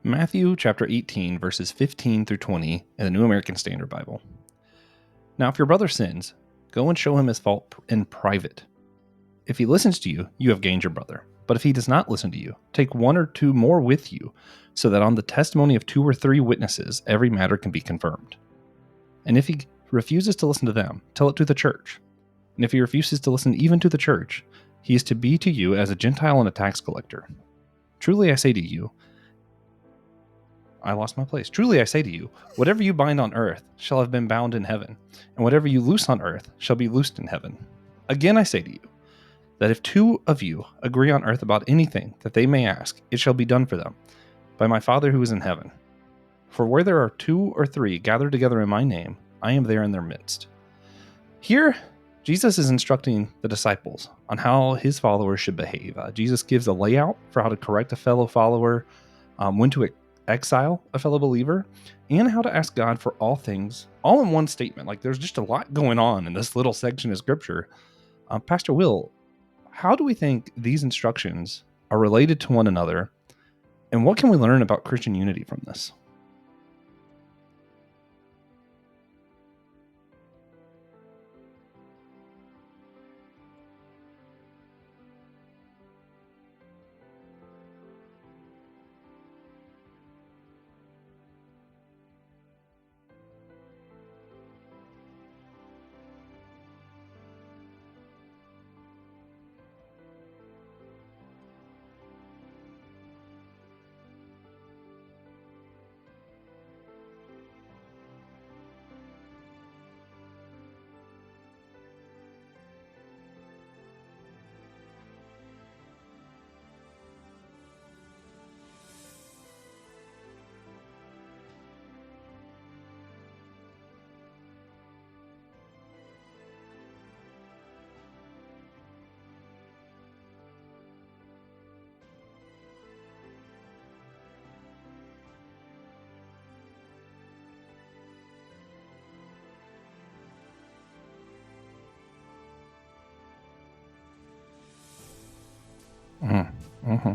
Matthew chapter 18, verses 15 through 20 in the New American Standard Bible. Now, if your brother sins, go and show him his fault in private. If he listens to you, you have gained your brother. But if he does not listen to you, take one or two more with you, so that on the testimony of 2 or 3 witnesses, every matter can be confirmed. And if he refuses to listen to them, tell it to the church. And if he refuses to listen even to the church, he is to be to you as a Gentile and a tax collector. Truly I say to you, I lost my place. Truly I say to you, whatever you bind on earth shall have been bound in heaven, and whatever you loose on earth shall be loosed in heaven. Again I say to you, that if 2 of you agree on earth about anything that they may ask, it shall be done for them, by my Father who is in heaven. For where there are 2 or 3 gathered together in my name, I am there in their midst. Here, Jesus is instructing the disciples on how his followers should behave. Jesus gives a layout for how to correct a fellow follower, when to exile a fellow believer, and how to ask God for all things, all in one statement. Like, there's just a lot going on in this little section of scripture. Pastor Will, how do we think these instructions are related to one another, and what can we learn about Christian unity from this? Mm-hmm.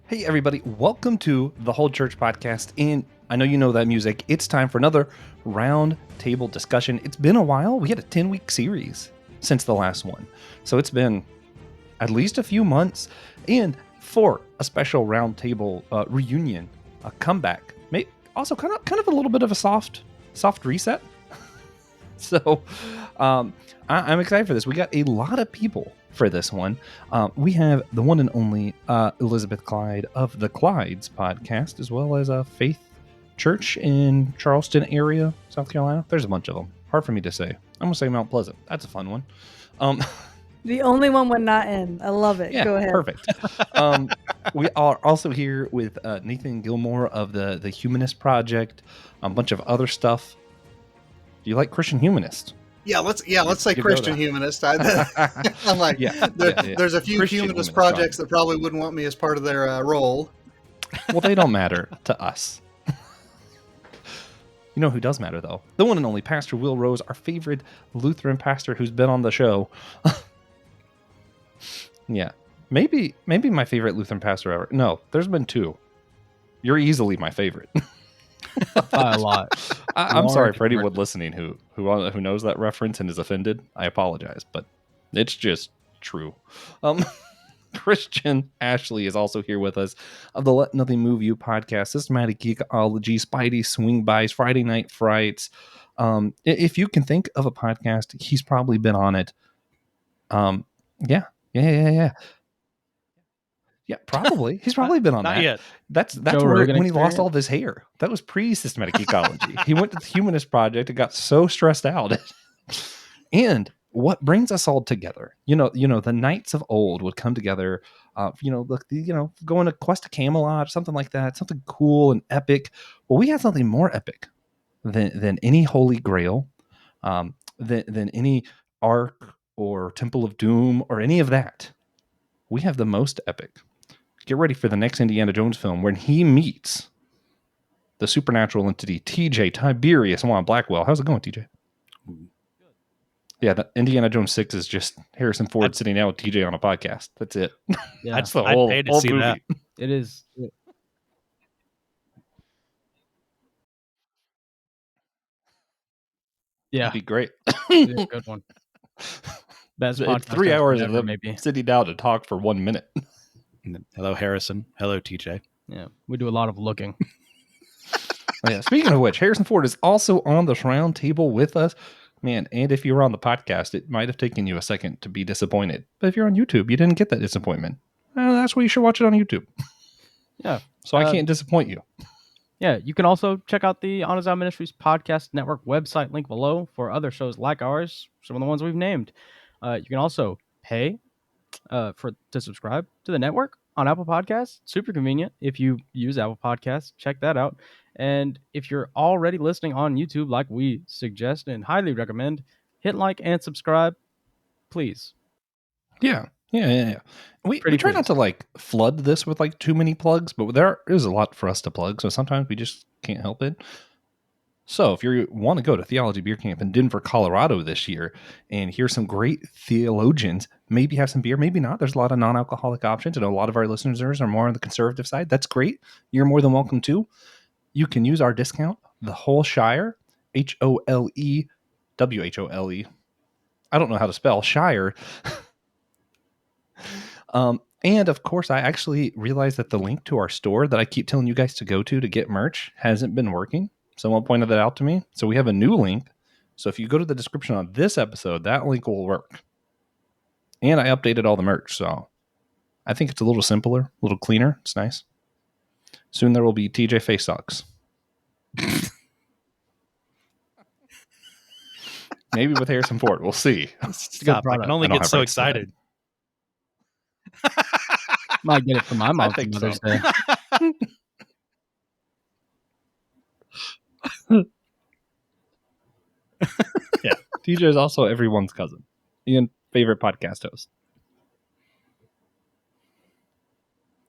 Hey everybody, welcome to the Whole Church Podcast, and I know you know that music. It's time for another round table discussion. It's been a while. We had a 10-week series since the last one, so it's been at least a few months, and for a special round table reunion, a comeback, also kind of a little bit of a soft reset. So I'm excited for this. We got a lot of people for this one. We have the one and only Elizabeth Clyde of the Clyde's podcast, as well as a Faith Church in Charleston area, South Carolina. There's a bunch of them. Hard for me to say. I'm going to say Mount Pleasant. That's a fun one. The only one we're not in. I love it. Yeah, go ahead. Perfect. We are also here with Nathan Gilmour of the Humanist Project, a bunch of other stuff. Do you like Christian Humanist? Yeah, let's say Christian Humanist. I'm like, there's a few Christian humanist projects that probably wouldn't want me as part of their role. Well, they don't matter to us. You know who does matter, though? The one and only Pastor Will Rose, our favorite Lutheran pastor who's been on the show. Yeah, maybe my favorite Lutheran pastor ever. No, there's been 2. You're easily my favorite. A lot. I'm sorry for anyone listening who knows that reference and is offended. I apologize, but it's just true. Christian Ashley is also here with us of the Let Nothing Move You podcast, Systematic Geekology, Spidey Swing Bys, Friday Night Frights. If you can think of a podcast, he's probably been on it. Yeah. Yeah, probably. He's probably been on Not that. Yet. That's where, when he lost all of his hair. That was pre-systematic ecology. He went to the Humanist Project and got so stressed out. And what brings us all together, the knights of old would come together, go on a quest to Camelot or something like that, something cool and epic. Well, we had something more epic than any Holy Grail, than any Ark or Temple of Doom or any of that. We have the most epic. Get ready for the next Indiana Jones film when he meets the supernatural entity TJ, Tiberius Juan, Blackwell. How's it going, TJ? Yeah, the Indiana Jones 6 is just Harrison Ford sitting down with TJ on a podcast. That's it. Yeah. That's the whole see movie. That. It is. Yeah. It'd be great. It'd be a good one. Best It's 3 hours of them maybe sitting down to talk for 1 minute. Hello, Harrison. Hello, TJ. Yeah, we do a lot of looking. Yeah. Speaking of which, Harrison Ford is also on the round table with us. Man, and if you were on the podcast, it might have taken you a second to be disappointed. But if you're on YouTube, you didn't get that disappointment. That's why you should watch it on YouTube. Yeah. So I can't disappoint you. Yeah, you can also check out the Honest Out Ministries Podcast Network website, link below, for other shows like ours, some of the ones we've named. You can also pay to subscribe to the network on Apple Podcasts. Super convenient if you use Apple Podcasts. Check that out. And if you're already listening on YouTube, like we suggest and highly recommend, hit like and subscribe, please. Yeah. We try not to like flood this with like too many plugs, but there is a lot for us to plug, so sometimes we just can't help it. So if you want to go to Theology Beer Camp in Denver, Colorado this year and hear some great theologians, maybe have some beer, maybe not. There's a lot of non-alcoholic options. I know a lot of our listeners are more on the conservative side. That's great. You're more than welcome to. You can use our discount, the Whole Shire, HOLE, WHOLE. I don't know how to spell Shire. And of course, I actually realized that the link to our store that I keep telling you guys to go to get merch hasn't been working. Someone pointed that out to me. So we have a new link. So if you go to the description on this episode, that link will work. And I updated all the merch. So I think it's a little simpler, a little cleaner. It's nice. Soon there will be TJ face socks. Maybe with Harrison Ford. We'll see. Stop. I can only get so excited. Might get it from my mom for Mother's Day. Yeah. TJ is also everyone's cousin and favorite podcast host.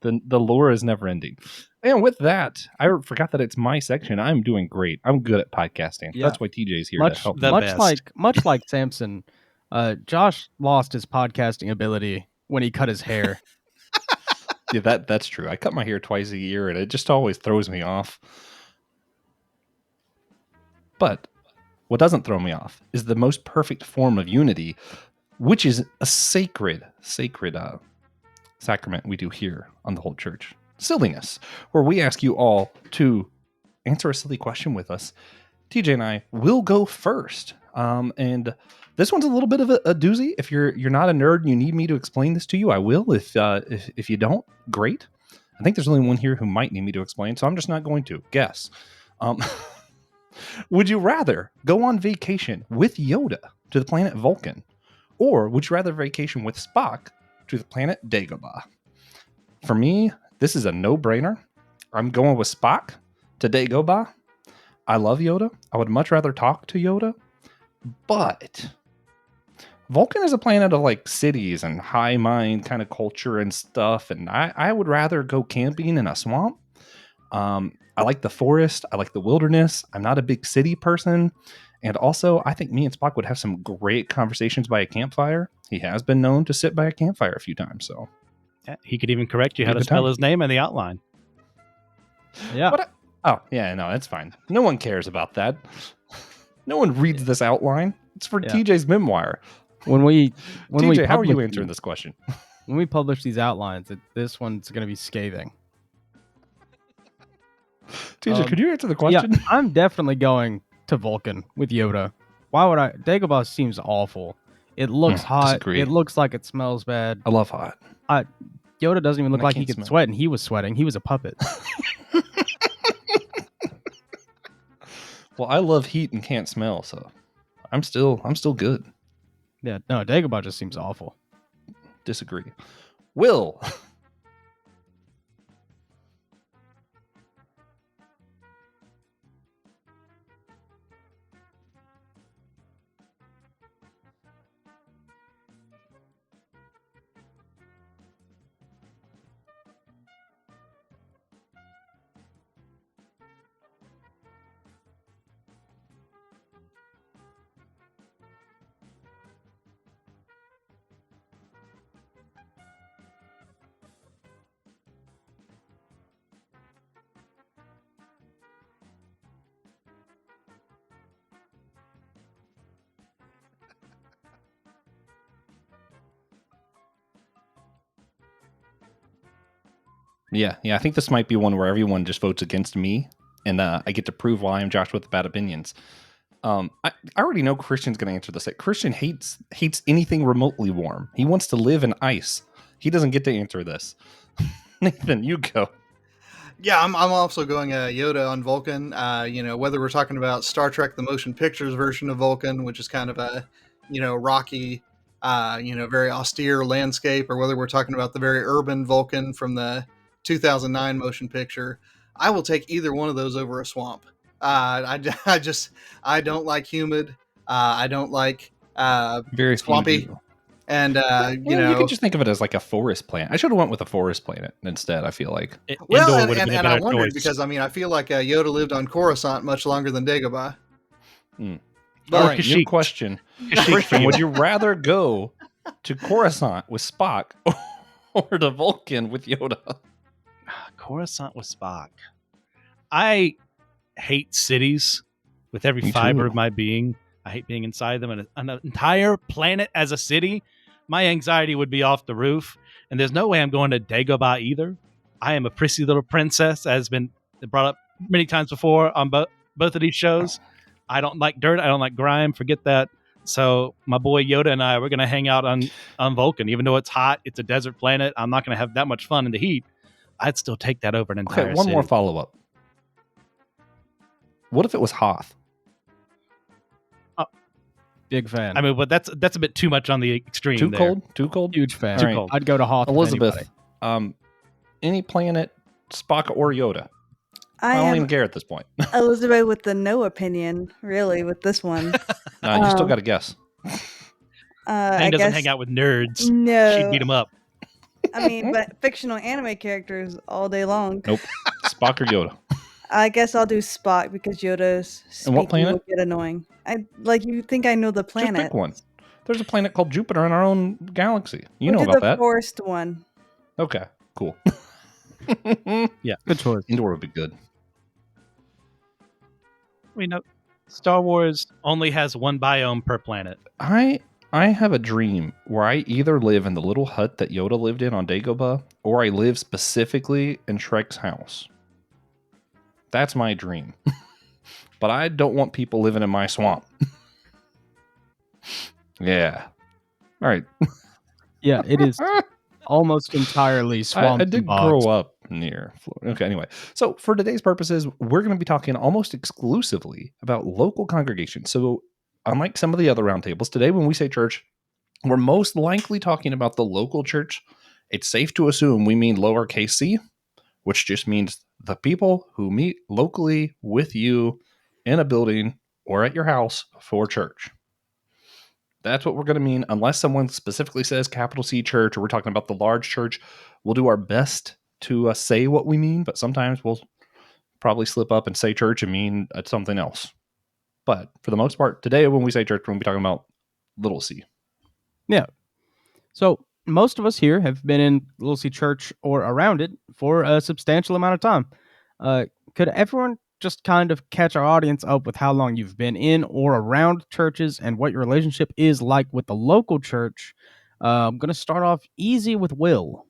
The lore is never ending. And with that, I forgot that it's my section. I'm doing great. I'm good at podcasting. Yeah. That's why TJ's here to help. Much like Samson, Josh lost his podcasting ability when he cut his hair. Yeah, that's true. I cut my hair twice a year, and it just always throws me off. But what doesn't throw me off is the most perfect form of unity, which is a sacred sacrament we do here on the Holy Church. Silliness, where we ask you all to answer a silly question with us. TJ and I will go first. And this one's a little bit of a doozy. If you're not a nerd and you need me to explain this to you, I will. If you don't, great. I think there's only one here who might need me to explain, so I'm just not going to. Guess. Would you rather go on vacation with Yoda to the planet Vulcan, or would you rather vacation with Spock to the planet Dagobah? For me, this is a no-brainer. I'm going with Spock to Dagobah. I love Yoda. I would much rather talk to Yoda, but Vulcan is a planet of like cities and high mind kind of culture and stuff, and I would rather go camping in a swamp. I like the forest. I like the wilderness. I'm not a big city person. And also, I think me and Spock would have some great conversations by a campfire. He has been known to sit by a campfire a few times. So yeah, he could even correct you how to spell his name in the outline. Yeah. Oh, yeah, no, that's fine. No one cares about that. No one reads this outline. It's for TJ's memoir. TJ, how are you answering this question? When we publish these outlines, this one's going to be scathing. TJ, could you answer the question? Yeah, I'm definitely going to Vulcan with Yoda. Why would I? Dagobah seems awful. It looks hot. Disagree. It looks like it smells bad. I love hot. Yoda doesn't even look like he could sweat, and he was sweating. He was a puppet. Well, I love heat and can't smell, so I'm still good. Yeah, no, Dagobah just seems awful. Disagree. Will. Yeah. I think this might be one where everyone just votes against me, and I get to prove why I'm Josh with the bad opinions. I already know Christian's going to answer this. Christian hates anything remotely warm. He wants to live in ice. He doesn't get to answer this. Nathan, you go. Yeah, I'm also going Yoda on Vulcan. Whether we're talking about Star Trek: The Motion Pictures version of Vulcan, which is kind of a, rocky, very austere landscape, or whether we're talking about the very urban Vulcan from the 2009 motion picture, I will take either one of those over a swamp. I don't like humid. I don't like very swampy. And you can just think of it as like a forest planet. I should have went with a forest planet instead. I feel like. Well, and I wondered because I feel like Yoda lived on Coruscant much longer than Dagobah. All right, new question: Christian, would you rather go to Coruscant with Spock or to Vulcan with Yoda? Coruscant with Spock. I hate cities with every fiber of my being. I hate being inside them, and an entire planet as a city. My anxiety would be off the roof, and there's no way I'm going to Dagobah either. I am a prissy little princess, as has been brought up many times before on both of these shows. I don't like dirt. I don't like grime. Forget that. So my boy Yoda and I, we're going to hang out on Vulcan. Even though it's hot, it's a desert planet. I'm not going to have that much fun in the heat. I'd still take that over an entire Okay, one city. more follow-up. What if it was Hoth? Big fan. I mean, but that's a bit too much on the extreme. Too cold. Huge fan. Too cold. I'd go to Hoth. Elizabeth, any planet, Spock or Yoda? I don't even care at this point. Elizabeth with the no opinion, really, with this one. You still got to guess. Thing doesn't hang out with nerds. No. She'd beat them up. I mean, but fictional anime characters all day long. Nope. Spock or Yoda? I guess I'll do Spock because Yoda's speaking what planet? will get annoying. You think I know the planet. Just pick one. There's a planet called Jupiter in our own galaxy. You We'll know about that. the forest one. Okay, cool. Yeah, good choice. Indoor would be good. We know Star Wars only has one biome per planet. I have a dream where I either live in the little hut that Yoda lived in on Dagobah, or I live specifically in Shrek's house. That's my dream. But I don't want people living in my swamp. Yeah. All right. Yeah, it is almost entirely swamp. I did grow up near Florida. Okay, anyway. So for today's purposes, we're going to be talking almost exclusively about local congregations. So unlike some of the other roundtables, today when we say church, we're most likely talking about the local church. It's safe to assume we mean lowercase c, which just means the people who meet locally with you in a building or at your house for church. That's what we're going to mean, unless someone specifically says capital C church, or we're talking about the large church. We'll do our best to say what we mean, but sometimes we'll probably slip up and say church and mean something else. But for the most part, today when we say church, we're going to be talking about little c. Yeah. So most of us here have been in Little C Church or around it for a substantial amount of time. Could everyone just kind of catch our audience up with how long you've been in or around churches and what your relationship is like with the local church? I'm going to start off easy with Will.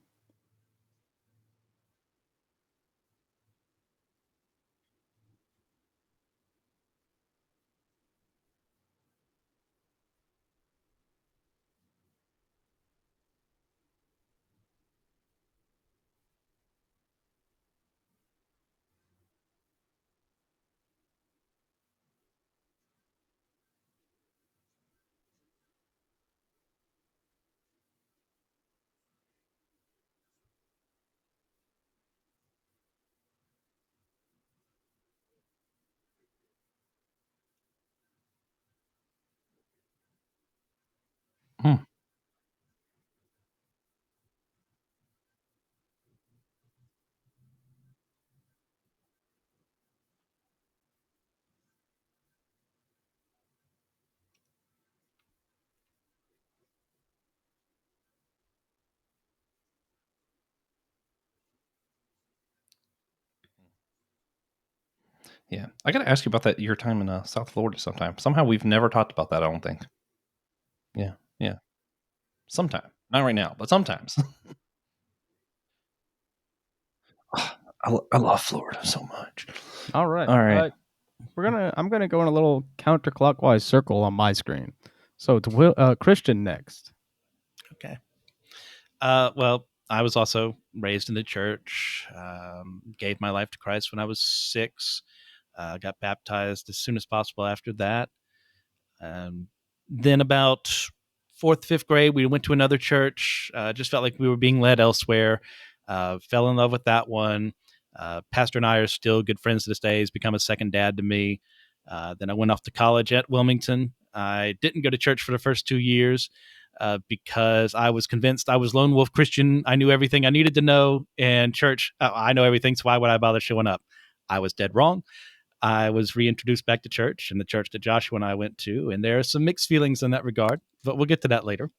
Yeah. I got to ask you about your time in South Florida sometime. Somehow we've never talked about that, I don't think. Yeah. Sometime. Not right now, but sometimes. I love Florida so much. All right. All right. I'm gonna go in a little counterclockwise circle on my screen. So it's Christian next. Okay. Well, I was also raised in the church. Gave my life to Christ when I was 6. Got baptized as soon as possible after that. Then about 4th, 5th grade, we went to another church. Just felt like we were being led elsewhere. Fell in love with that one. Pastor and I are still good friends to this day. He's become a second dad to me. Then I went off to college at Wilmington. I didn't go to church for the first 2 years because I was convinced I was lone wolf Christian. I knew everything I needed to know. And church, I know everything, so why would I bother showing up? I was dead wrong. I was reintroduced back to church in the church that Joshua and I went to, and there are some mixed feelings in that regard, but we'll get to that later.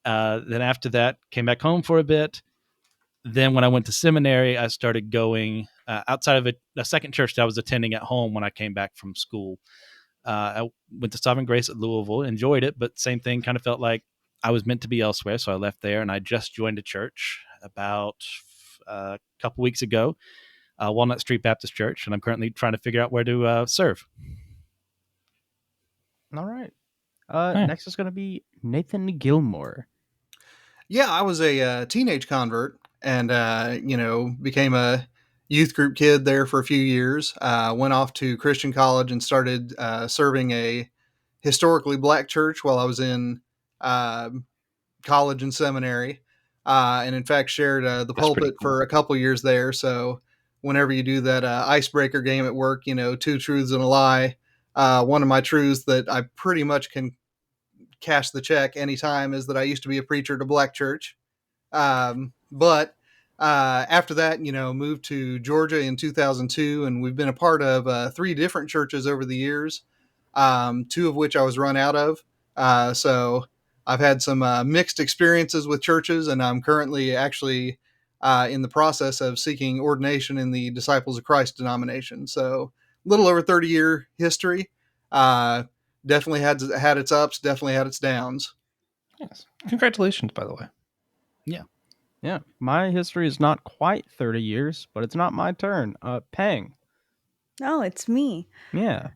Then after that, came back home for a bit. Then when I went to seminary, I started going outside of a second church that I was attending at home when I came back from school. I went to Sovereign Grace at Louisville, enjoyed it, but same thing, kind of felt like I was meant to be elsewhere, so I left there, and I just joined a church about a couple weeks ago. Walnut Street Baptist Church, and I'm currently trying to figure out where to serve. All right. Next is going to be Nathan Gilmour. Yeah, I was a teenage convert and, became a youth group kid there for a few years. Went off to Christian college and started serving a historically black church while I was in college and seminary. And in fact, shared the That's pulpit pretty cool. for a couple years there. So whenever you do that icebreaker game at work, 2 truths and a lie. One of my truths that I pretty much can cash the check anytime is that I used to be a preacher at a black church. But after that, moved to Georgia in 2002, and we've been a part of 3 different churches over the years, 2 of which I was run out of. So I've had some mixed experiences with churches, and I'm currently actually in the process of seeking ordination in the Disciples of Christ denomination. So a little over 30-year history. Definitely had its ups, definitely had its downs. Yes. Congratulations, by the way. Yeah, my history is not quite 30 years, but it's not my turn. Peng. Oh, it's me. Yeah.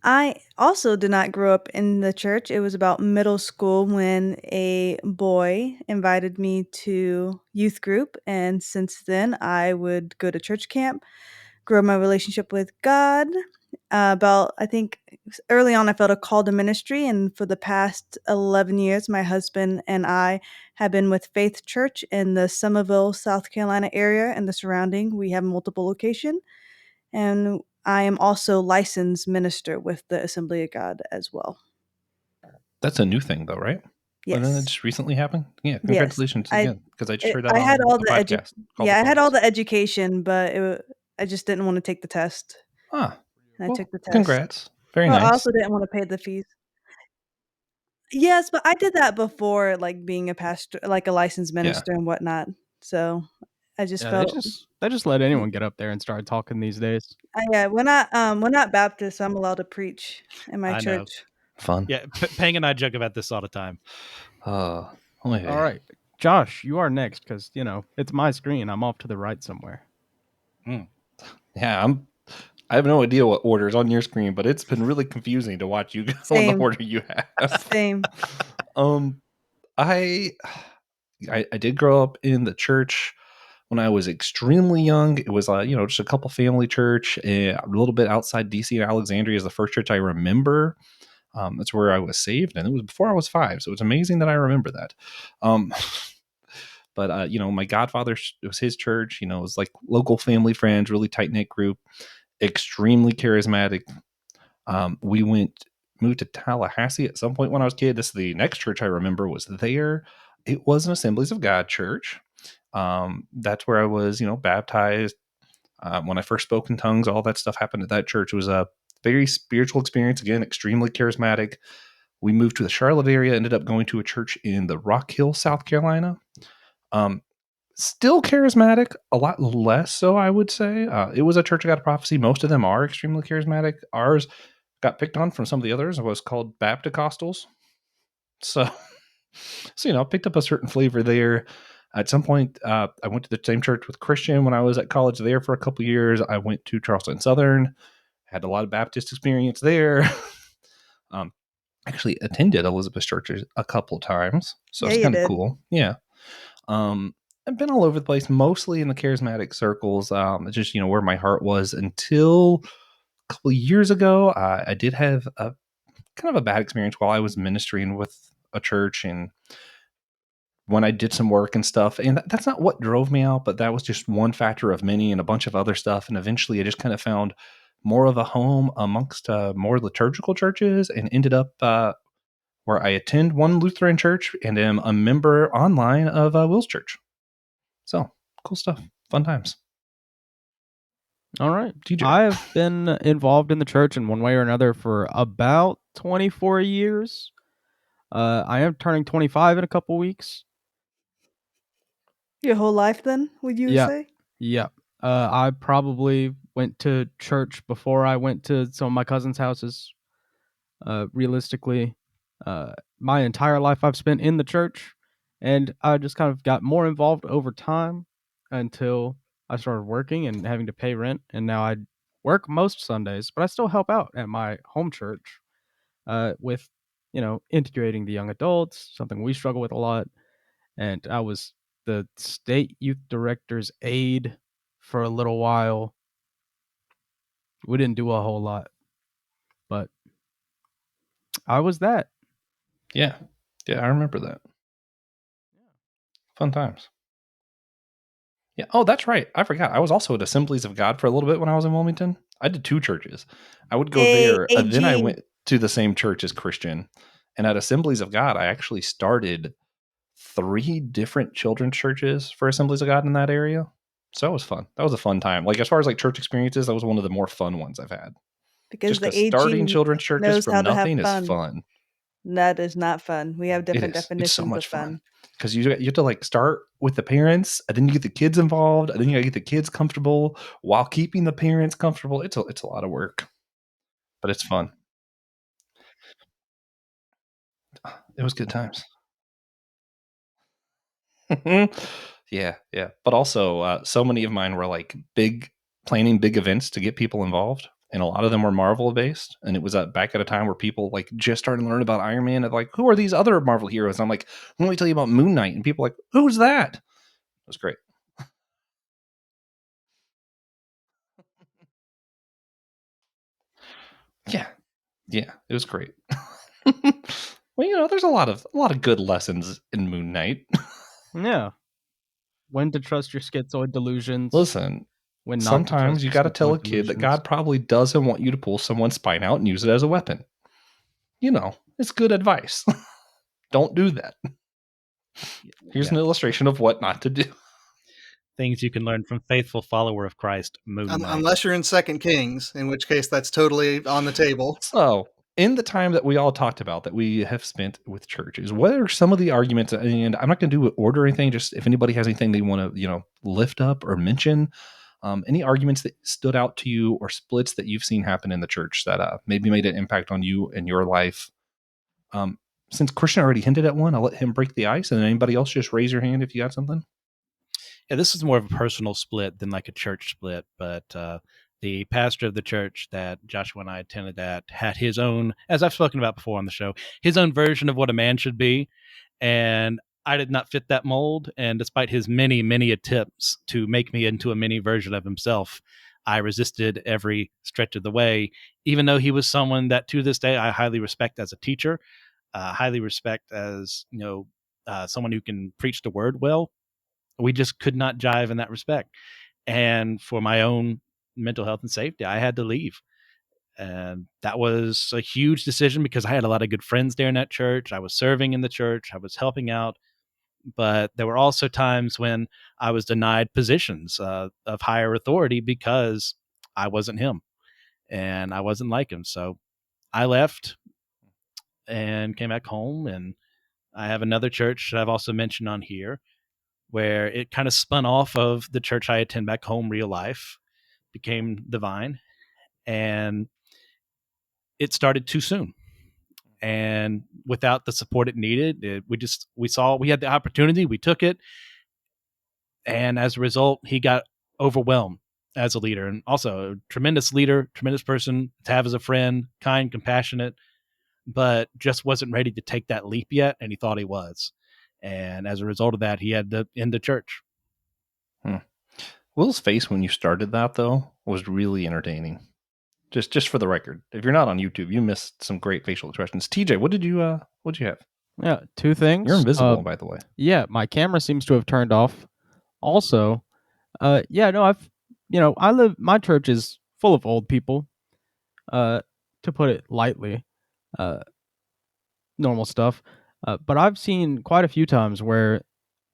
I also did not grow up in the church. It was about middle school when a boy invited me to youth group. And since then, I would go to church camp, grow my relationship with God. I think early on, I felt a call to ministry. And for the past 11 years, my husband and I have been with Faith Church in the Somerville, South Carolina area and the surrounding. We have multiple locations. And I am also licensed minister with the Assembly of God as well. That's a new thing, though, right? And then it Yes. just recently happened. Yeah, Yes. congratulations again, because I just heard that I on had all a the podcast. called I had all Focus. the education, but I just didn't want to take the test. Ah, And I well, took the test. congrats. Very Well, I nice. also didn't want to pay the fees. Yes, but I did that before, like being a pastor, like a licensed minister and whatnot. So I just Yeah, felt they just let anyone get up there and start talking these days. yeah, we're not Baptist, so I'm allowed to preach in my I know. church. Fun. Yeah, Peng and I joke about this all the time. Oh, All right. Josh, you are next because, it's my screen. I'm off to the right somewhere. Yeah, I have no idea what order is on your screen, but it's been really confusing to watch you guys on the Same. order you have. Same. I did grow up in the church when I was extremely young. It was just a couple family church, a little bit outside DC and Alexandria is the first church I remember. That's where I was saved, and it was before I was 5, so it's amazing that I remember that. But my godfather, it was his church. It was like local family friends, really tight knit group, extremely charismatic. We moved to Tallahassee at some point when I was a kid. This is the next church I remember was there. It was an Assemblies of God church. That's where I was, baptized. When I first spoke in tongues, all that stuff happened at that church. It was a very spiritual experience. Again, extremely charismatic. We moved to the Charlotte area, ended up going to a church in the Rock Hill, South Carolina. Still charismatic, a lot less so, I would say. It was a Church of God Prophecy. Most of them are extremely charismatic. Ours got picked on from some of the others. It was called Bapticostals. So picked up a certain flavor there. At some point, I went to the same church with Christian when I was at college there for a couple years. I went to Charleston Southern, had a lot of Baptist experience there. Actually attended Elizabeth churches a couple times, so Yeah, it's you kind of did. cool. Yeah. I've been all over the place, mostly in the charismatic circles. It's just, where my heart was until a couple of years ago. I did have a kind of a bad experience while I was ministering with a church, and when I did some work and stuff, and that's not what drove me out, but that was just one factor of many and a bunch of other stuff. And eventually I just kind of found more of a home amongst more liturgical churches, and ended up where I attend one Lutheran church and am a member online of Will's church. So cool stuff. Fun times. All right. TJ. I've been involved in the church in one way or another for about 24 years. I am turning 25 in a couple weeks. Your whole life, then, would you Yeah. say? Yeah. I probably went to church before I went to some of my cousins' houses. Realistically, my entire life I've spent in the church, and I just kind of got more involved over time until I started working and having to pay rent. And now I work most Sundays, but I still help out at my home church with, integrating the young adults, something we struggle with a lot. And I was the state youth director's aide for a little while. We didn't do a whole lot, but I was that. Yeah. I remember that. Fun times. Yeah. Oh, that's right. I forgot. I was also at Assemblies of God for a little bit when I was in Wilmington. I did two churches. I would go there, and then I AG. went to the same church as Christian. And at Assemblies of God, I actually started 3 different children's churches for Assemblies of God in that area. So that was fun. That was a fun time. Like, as far as like church experiences, that was one of the more fun ones I've had. Because Just the because AG starting children's churches knows how from to have nothing is fun. fun. That is not fun. We have It different is. It's so definitions much of fun. because you have to like start with the parents, and then you get the kids involved, and then you gotta get the kids comfortable while keeping the parents comfortable. It's a lot of work, but it's fun. It was good times. Yeah. But also, so many of mine were like planning big events to get people involved, and a lot of them were Marvel based. And it was back at a time where people like just started to learn about Iron Man, and like, who are these other Marvel heroes? And I'm like, let me tell you about Moon Knight, and people are like, who's that? It was great. Yeah, it was great. Well, there's a lot of good lessons in Moon Knight. Yeah. When to trust your schizoid delusions. Listen, When not to sometimes trust you your got to tell a schizoid kid that delusions. God probably doesn't want you to pull someone's spine out and use it as a weapon. It's good advice. Don't do that. Here's an illustration of what not to do. Things you can learn from faithful follower of Christ, Moon Knight. Unless you're in Second Kings, in which case that's totally on the table. So, in the time that we all talked about that we have spent with churches, what are some of the arguments? And I'm not going to do order or anything. Just if anybody has anything they want to, lift up or mention, any arguments that stood out to you or splits that you've seen happen in the church that maybe made an impact on you and your life. Since Christian already hinted at one, I'll let him break the ice. And then anybody else, just raise your hand if you got something. Yeah, this is more of a personal split than like a church split, but the pastor of the church that Joshua and I attended at had his own, as I've spoken about before on the show, his own version of what a man should be. And I did not fit that mold. And despite his many, many attempts to make me into a mini version of himself, I resisted every stretch of the way, even though he was someone that to this day I highly respect as a teacher, highly respect as, someone who can preach the word well. We just could not jive in that respect. And for my own mental health and safety, I had to leave. And that was a huge decision because I had a lot of good friends there in that church. I was serving in the church, I was helping out. But there were also times when I was denied positions of higher authority because I wasn't him and I wasn't like him. So I left and came back home. And I have another church that I've also mentioned on here where it kind of spun off of the church I attend back home, real life, became divine, and it started too soon. And without the support it needed, we had the opportunity, we took it, And as a result, he got overwhelmed as a leader, and also a tremendous leader, tremendous person to have as a friend, kind, compassionate, but just wasn't ready to take that leap yet, and he thought he was. And as a result of that, he had to end the church. Will's face when you started that, though, was really entertaining. Just for the record, if you're not on YouTube, you missed some great facial expressions. TJ, what did you have? Yeah, two things. You're invisible, by the way. Yeah, my camera seems to have turned off. Also, my church is full of old people, to put it lightly, normal stuff. But I've seen quite a few times where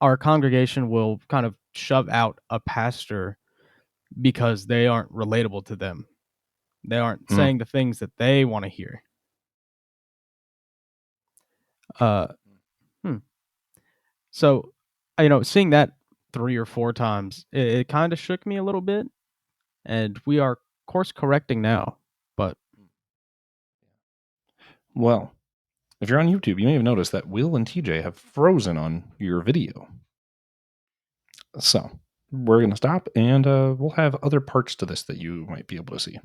our congregation will kind of shove out a pastor because they aren't relatable to them. They aren't saying the things that they want to hear. So, seeing that 3 or 4 times, it kind of shook me a little bit, and we are course correcting now. But Well, if you're on YouTube, you may have noticed that Will and TJ have frozen on your video. So we're going to stop, and we'll have other parts to this that you might be able to see.